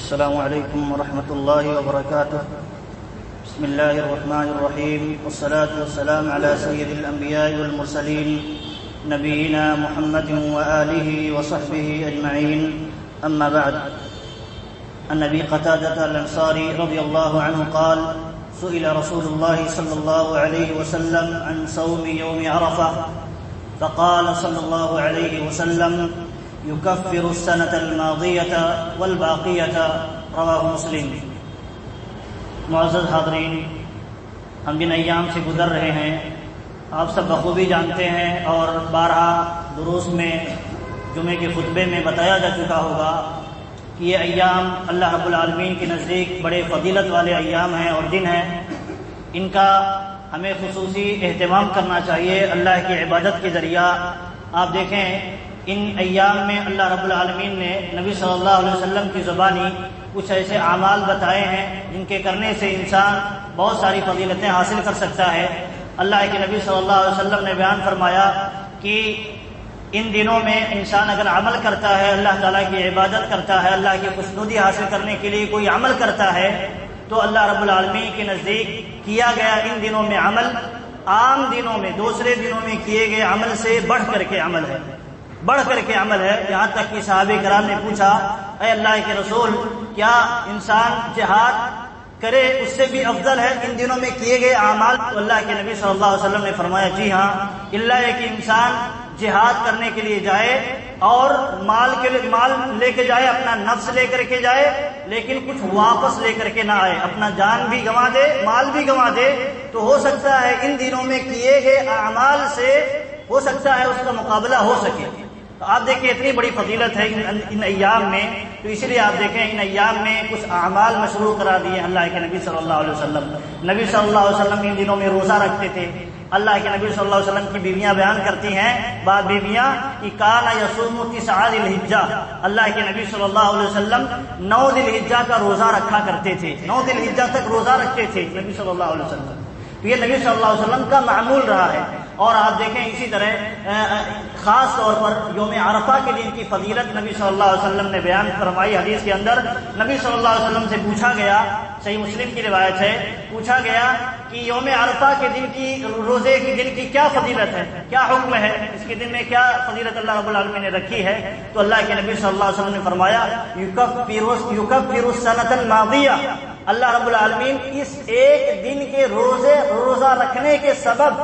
السلام علیکم ورحمۃ اللہ وبرکاتہ. بسم اللہ الرحمن الرحیم والصلاة والسلام علی سید الانبیاء والمرسلین نبینا محمد وآلہ وصحبہ اجمعین. اما بعد. عن ابی قتادة الانصاری رضی اللہ عنہ قال سئل رسول اللہ صلی اللہ علیہ وسلم عن صوم یوم عرفہ فقال صلی اللہ علیہ وسلم یکفر السنة الماضیة والباقیة. رواہ مسلم. معزز حاضرین، ہم جن ایام سے گزر رہے ہیں آپ سب بخوبی جانتے ہیں اور بارہا دروس میں جمعے کے خطبے میں بتایا جا چکا ہوگا کہ یہ ایام اللہ رب العالمین کے نزدیک بڑے فضیلت والے ایام ہیں اور دن ہیں. ان کا ہمیں خصوصی اہتمام کرنا چاہیے اللہ کی عبادت کے ذریعہ. آپ دیکھیں ان ایام میں اللہ رب العالمین نے نبی صلی اللہ علیہ وسلم کی زبانی کچھ ایسے اعمال بتائے ہیں جن کے کرنے سے انسان بہت ساری فضیلتیں حاصل کر سکتا ہے. اللہ کے نبی صلی اللہ علیہ وسلم نے بیان فرمایا کہ ان دنوں میں انسان اگر عمل کرتا ہے، اللہ تعالیٰ کی عبادت کرتا ہے، اللہ کی خوشنودی حاصل کرنے کے لیے کوئی عمل کرتا ہے تو اللہ رب العالمین کے نزدیک کیا گیا ان دنوں میں عمل عام دنوں میں دوسرے دنوں میں کیے گئے عمل سے بڑھ کر کے عمل ہے، بڑھ کر کے عمل ہے. یہاں تک کہ صحابہ کرام نے پوچھا اے اللہ کے رسول، کیا انسان جہاد کرے اس سے بھی افضل ہے ان دنوں میں کیے گئے اعمال؟ تو اللہ کے نبی صلی اللہ علیہ وسلم نے فرمایا جی ہاں، اللہ ہے کہ انسان جہاد کرنے کے لیے جائے اور مال لے کے جائے، اپنا نفس لے کر کے جائے، لیکن کچھ واپس لے کر کے نہ آئے، اپنا جان بھی گنوا دے، مال بھی گنوا دے، تو ہو سکتا ہے ان دنوں میں کیے گئے اعمال سے ہو سکتا ہے اس کا مقابلہ ہو سکے. تو آپ دیکھیں اتنی بڑی فضیلت ہے ان ایام میں، تو اس لیے آپ دیکھیں ان ایام میں کچھ اعمال مشروع کرا دیے اللہ کے نبی صلی اللہ علیہ وسلم. نبی صلی اللہ علیہ وسلم ان دنوں میں روزہ رکھتے تھے. اللہ کے نبی صلی اللہ علیہ وسلم کی بیویاں بیان کرتی ہیں، بعض بیویاں کہ کان یصوم 9 ذی الحجہ، اللہ کے نبی صلی اللہ علیہ وسلم 9 ذی الحجہ کا روزہ رکھا کرتے تھے، 9 ذی الحجہ تک روزہ رکھتے تھے نبی صلی اللہ علیہ وسلم. تو یہ نبی صلی اللہ علیہ وسلم کا معمول رہا ہے. اور آپ دیکھیں اسی طرح خاص طور پر یوم عرفہ کے دن کی فضیلت نبی صلی اللہ علیہ وسلم نے بیان فرمائی. حدیث کے اندر نبی صلی اللہ علیہ وسلم سے پوچھا گیا، صحیح مسلم کی روایت ہے، پوچھا گیا کہ یوم عرفہ کے دن کی روزے کے دن کی کیا فضیلت ہے، کیا حکم ہے، اس کے دن میں کیا فضیلت اللہ رب العالمین نے رکھی ہے؟ تو اللہ کے نبی صلی اللہ علیہ وسلم نے فرمایا یکفر السنۃ الماضیہ، اللہ رب العالمین اس ایک دن کے روزہ رکھنے کے سبب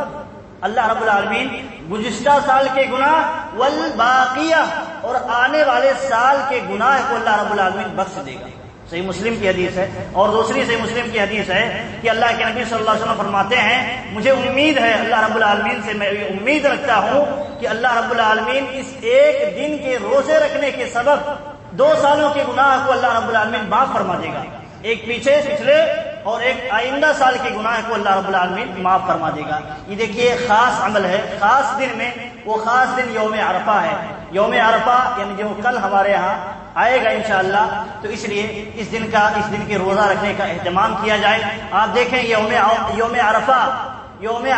اللہ رب العالمین گزشتہ سال کے گناہ والباقیہ اور آنے والے سال کے گناہ کو اللہ رب العالمین بخش دے گا. صحیح مسلم کی حدیث ہے. اور دوسری صحیح مسلم کی حدیث ہے کہ اللہ کے نبی صلی اللہ علیہ وسلم فرماتے ہیں مجھے امید ہے، اللہ رب العالمین سے میں یہ امید رکھتا ہوں کہ اللہ رب العالمین اس ایک دن کے روزے رکھنے کے سبب 2 سالوں کے گناہ کو اللہ رب العالمین معاف فرما دے گا، ایک پچھلے اور ایک آئندہ سال کے گناہ کو اللہ رب العالمین معاف فرما دے گا. یہ دیکھیے خاص عمل ہے، خاص دن میں وہ خاص دن یوم عرفہ ہے. یوم عرفہ یعنی جو کل ہمارے ہاں آئے گا انشاءاللہ، تو اس لیے اس دن کے روزہ رکھنے کا اہتمام کیا جائے. آپ دیکھیں یوم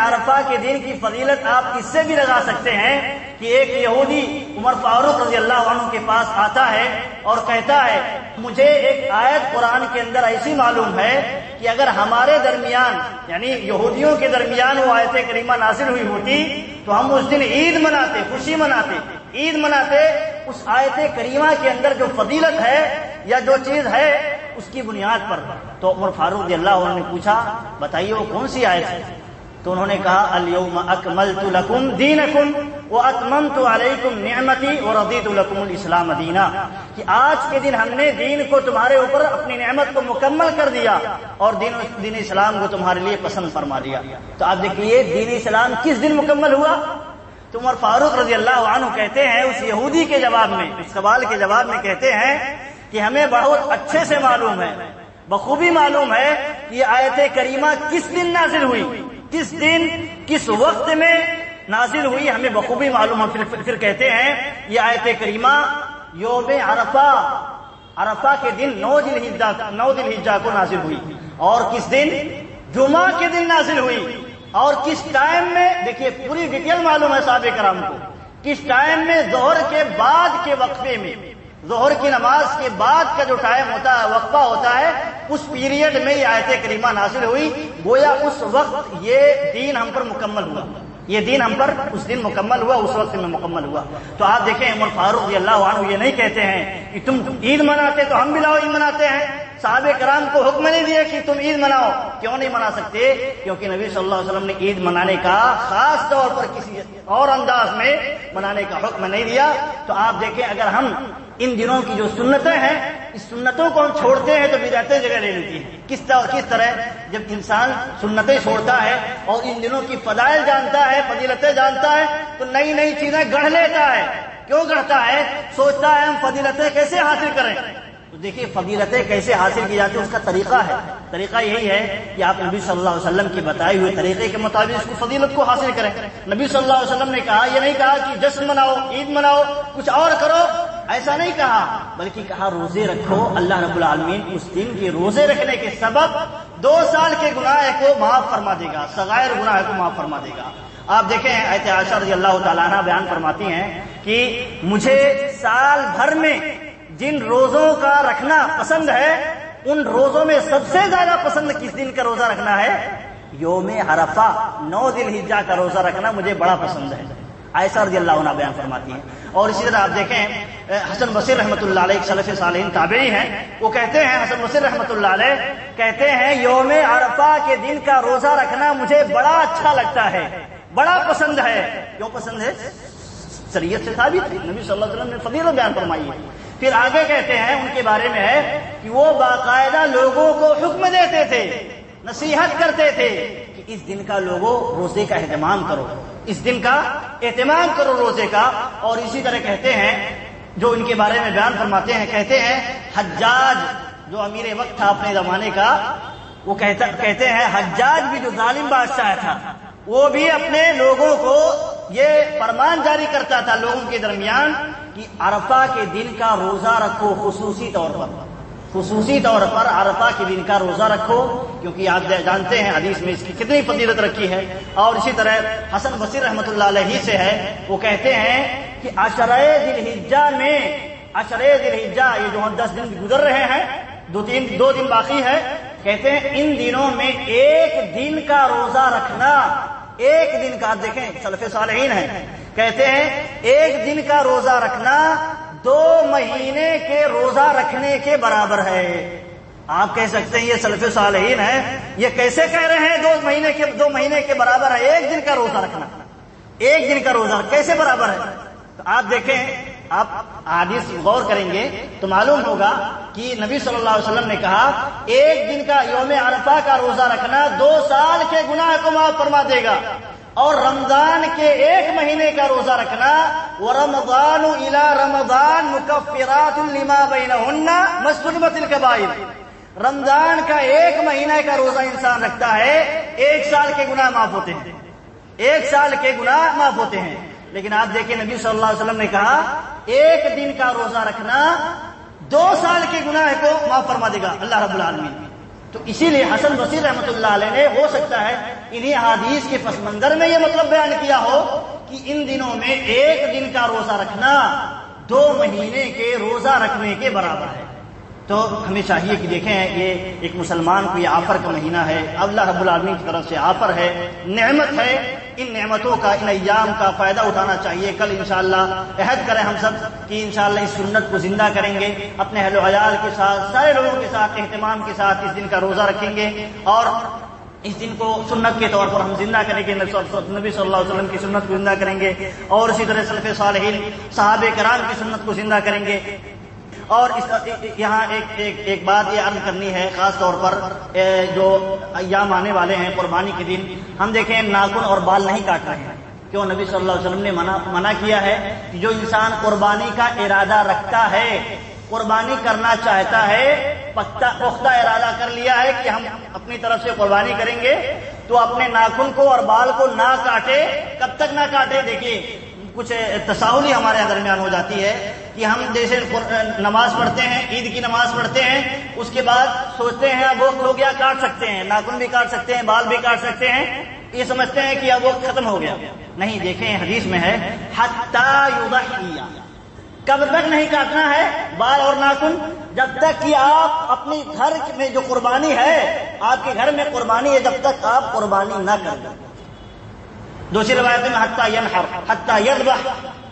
عرفہ کے دن کی فضیلت آپ اس سے بھی لگا سکتے ہیں کہ ایک یہودی عمر فاروق رضی اللہ عنہ کے پاس آتا ہے اور کہتا ہے مجھے ایک آیت قرآن کے اندر ایسی معلوم ہے کہ اگر ہمارے درمیان یعنی یہودیوں کے درمیان وہ آیت کریمہ نازل ہوئی ہوتی تو ہم اس دن عید مناتے، خوشی مناتے، عید مناتے. اس آیت کریمہ کے اندر جو فضیلت ہے یا جو چیز ہے اس کی بنیاد پر. تو عمر فاروق رضی اللہ عنہ نے پوچھا بتائیے وہ کون سی آیت ہے؟ تو انہوں نے کہا الیوم اکملت لکم دینکم واتممت علیکم نعمتی ورضیت لکم الاسلام دینا، کہ آج کے دن ہم نے دین کو تمہارے اوپر اپنی نعمت کو مکمل کر دیا اور دین اسلام کو تمہارے لیے پسند فرما دیا. تو آپ دیکھیے دین اسلام کس دن مکمل ہوا؟ تو عمر فاروق رضی اللہ عنہ کہتے ہیں اس یہودی کے جواب میں، اس سوال کے جواب میں کہتے ہیں کہ ہمیں بہت اچھے سے معلوم ہے، بخوبی معلوم ہے کہ یہ آیت کریمہ کس دن نازل ہوئی، کس دن کس وقت میں نازل ہوئی، ہمیں بخوبی معلوم ہے. پھر کہتے ہیں یہ آیت کریمہ یوم عرفہ کے دن 9 ذی الحجہ کو نازل ہوئی. اور کس دن؟ جمعہ کے دن نازل ہوئی. اور کس ٹائم میں؟ دیکھیے پوری ڈیٹیل معلوم ہے صحابہ کرام کو، کس ٹائم میں؟ ظہر کے بعد کے وقفے میں، ظہر کی نماز کے بعد کا جو ٹائم ہوتا ہے، وقفہ ہوتا ہے، اس پیریڈ میں یہ آیت کریمہ نازل ہوئی. گویا اس وقت یہ دین ہم پر مکمل ہوا، یہ دین ہم پر اس دن مکمل ہوا، اس وقت میں مکمل ہوا. تو آپ دیکھیں عمر فاروق رضی اللہ عنہ یہ نہیں کہتے ہیں کہ تم عید مناتے تو ہم بھی لاؤ عید مناتے ہیں. صحابہ کرام کو حکم نہیں دیا کہ تم عید مناؤ. کیوں نہیں منا سکتے؟ کیونکہ نبی صلی اللہ علیہ وسلم نے عید منانے کا خاص طور پر کسی اور انداز میں منانے کا حکم نہیں دیا. تو آپ دیکھیں اگر ہم ان دنوں کی جو سنتیں ہیں، اس سنتوں کو ہم چھوڑتے ہیں تو بدعتیں جگہ لے لیتی ہیں. کس طرح؟ جب انسان سنتیں چھوڑتا ہے اور ان دنوں کی فضائل جانتا ہے، فضیلتیں جانتا ہے، تو نئی نئی چیزیں گڑھ لیتا ہے. کیوں گڑھتا ہے؟ سوچتا ہے ہم فضیلتیں کیسے حاصل کریں. تو دیکھیے فضیلتیں کیسے حاصل کی جاتی ہے، اس کا طریقہ ہے. طریقہ یہی ہے کہ آپ نبی صلی اللہ علیہ وسلم کی بتائے ہوئے طریقے کے مطابق اس کو فضیلت کو حاصل کریں. نبی صلی اللہ علیہ وسلم نے کہا، یہ نہیں کہا کہ جشن مناؤ، عید مناؤ، کچھ اور کرو، ایسا نہیں کہا، بلکہ کہا روزے رکھو. اللہ رب العالمین اس دن کے روزے رکھنے کے سبب 2 سال کے گناہ کو معاف فرما دے گا، صغائر گناہ کو معاف فرما دے گا. آپ دیکھیں آیت عائشہ رضی اللہ تعالیٰ عنہ بیان فرماتی ہیں کہ مجھے سال بھر میں جن روزوں کا رکھنا پسند ہے، ان روزوں میں سب سے زیادہ پسند کس دن کا روزہ رکھنا ہے؟ یوم عرفہ، 9 ذی الحجہ کا روزہ رکھنا مجھے بڑا پسند ہے. عائشہ رضی اللہ عنہ بیان فرماتی ہیں. اور اسی طرح آپ دیکھیں حسن بصری رحمۃ اللہ علیہ سلف صالحین تابعی ہیں، وہ کہتے ہیں، حسن بصری رحمۃ اللہ علیہ کہتے ہیں یوم عرفہ کے دن کا روزہ رکھنا مجھے بڑا اچھا لگتا ہے، بڑا پسند ہے. کیوں پسند ہے؟ شریعت سے ثابت ہے، نبی صلی اللہ علیہ وسلم نے فضیلت بیان فرمائی ہے. پھر آگے کہتے ہیں ان کے بارے میں ہے کہ وہ باقاعدہ لوگوں کو حکم دیتے تھے، نصیحت کرتے تھے کہ اس دن کا لوگوں روزے کا اہتمام کرو، اس دن کا اہتمام کرو روزے کا. اور اسی طرح کہتے ہیں جو ان کے بارے میں بیان فرماتے ہیں، کہتے ہیں حجاج جو امیر وقت تھا اپنے زمانے کا، وہ کہتے ہیں حجاج بھی جو ظالم بادشاہ تھا، وہ بھی اپنے لوگوں کو یہ فرمان جاری کرتا تھا لوگوں کے درمیان کہ عرفہ کے دن کا روزہ رکھو، خصوصی طور پر عرفہ کے دن کا روزہ رکھو، کیونکہ آپ جانتے ہیں حدیث میں اس کی کتنی فضیلت رکھی ہے. اور اسی طرح حسن بصری رحمۃ اللہ علیہ سے ہے، وہ کہتے ہیں کہ عشرہ ذی الحجہ یہ جو ہم 10 دن گزر رہے ہیں، 2 دن باقی ہے، کہتے ہیں ان دنوں میں ایک دن کا روزہ رکھنا، ایک دن کا، دیکھیں سلف صالحین ہیں، کہتے ہیں ایک دن کا روزہ رکھنا 2 مہینے کے روزہ رکھنے کے برابر ہے. آپ کہہ سکتے ہیں یہ سلف صالحین ہیں، یہ کیسے کہہ رہے ہیں 2 مہینے کے برابر ہے ایک دن کا روزہ رکھنا؟ ایک دن کا روزہ کیسے برابر ہے؟ تو آپ دیکھیں، آپ حدیث غور کریں گے تو معلوم ہوگا کہ نبی صلی اللہ علیہ وسلم نے کہا ایک دن کا یوم عرفہ کا روزہ رکھنا 2 سال کے گناہ کو معاف فرما دے گا. اور رمضان کے 1 مہینے کا روزہ رکھنا، وَرَمَضَانُ إِلَى رَمَضَانُ مُكَفِّرَاتٌ لِمَا بَيْنَهُنَّ مَجْتُنِبَتِ الْكَبَائِرِ. رمضان کا 1 مہینے کا روزہ انسان رکھتا ہے، 1 سال کے گناہ معاف ہوتے ہیں، 1 سال کے گناہ معاف ہوتے ہیں. لیکن آپ دیکھیں نبی صلی اللہ علیہ وسلم نے کہا ایک دن کا روزہ رکھنا 2 سال کے گناہ کو معاف فرما دے گا اللہ رب العالمین. تو اسی لیے حسن بصری رحمۃ اللہ علیہ نے ہو سکتا ہے انہی حدیث کے پس منظر میں یہ مطلب بیان کیا ہو کہ ان دنوں میں ایک دن کا روزہ رکھنا 2 مہینے کے روزہ رکھنے کے برابر ہے. تو ہمیں چاہیے کہ دیکھیں یہ ایک مسلمان کو یہ آفر کا مہینہ ہے، اللہ رب العالمین کی طرف سے آفر ہے، نعمت ہے. ان نعمتوں کا، ان ایام کا فائدہ اٹھانا چاہیے. کل انشاءاللہ عہد کریں ہم سب کہ انشاءاللہ اس سنت کو زندہ کریں گے، اپنے اہل و عیال کے ساتھ، سارے لوگوں کے ساتھ اہتمام کے ساتھ اس دن کا روزہ رکھیں گے اور اس دن کو سنت کے طور پر ہم زندہ کریں گے، نبی صلی اللہ علیہ وسلم کی سنت کو زندہ کریں گے اور اسی طرح سلف صالحین صحابہ کرام کی سنت کو زندہ کریں گے. اور یہاں ایک بات یہ عرض کرنی ہے، خاص طور پر جو ایام آنے والے ہیں قربانی کے دن، ہم دیکھیں ناخن اور بال نہیں کاٹ رہے ہیں. کیوں؟ نبی صلی اللہ علیہ وسلم نے منع کیا ہے کہ جو انسان قربانی کا ارادہ رکھتا ہے، قربانی کرنا چاہتا ہے، پختہ ارادہ کر لیا ہے کہ ہم اپنی طرف سے قربانی کریں گے، تو اپنے ناخن کو اور بال کو نہ کاٹے. کب تک نہ کاٹے؟ دیکھیے کچھ تساہلی ہمارے درمیان ہو جاتی ہے کہ ہم جیسے نماز پڑھتے ہیں، عید کی نماز پڑھتے ہیں، اس کے بعد سوچتے ہیں اب وقت ہو گیا، کاٹ سکتے ہیں، ناخن بھی کاٹ سکتے ہیں، بال بھی کاٹ سکتے ہیں، یہ سمجھتے ہیں کہ اب وقت ختم ہو گیا. نہیں، دیکھیں حدیث میں ہے حتی یضحیہ، کب تک نہیں کاٹنا ہے بال اور ناخن؟ جب تک کہ آپ اپنی گھر میں جو قربانی ہے، آپ کے گھر میں قربانی ہے، جب تک آپ قربانی نہ کر دیں۔ دوسری روایت میں حتی ینحر، حتی یذبح،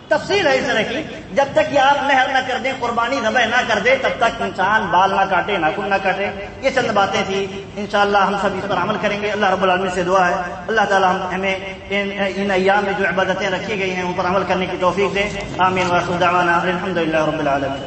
تفصیل ہے اس طرح کی، جب تک کہ آپ نحر نہ کر دیں، قربانی ذبح نہ کر دیں، تب تک انسان بال نہ کاٹے، ناخن نہ کاٹے۔ یہ چند باتیں تھی، انشاءاللہ ہم سب اس پر عمل کریں گے۔ اللہ رب العالمین سے دعا ہے اللہ تعالی ہمیں ان ایام میں جو عبادتیں رکھی گئی ہیں ان پر عمل کرنے کی توفیق دے۔ آمین۔ وآخر دعوانا الحمدللہ رب العالمین۔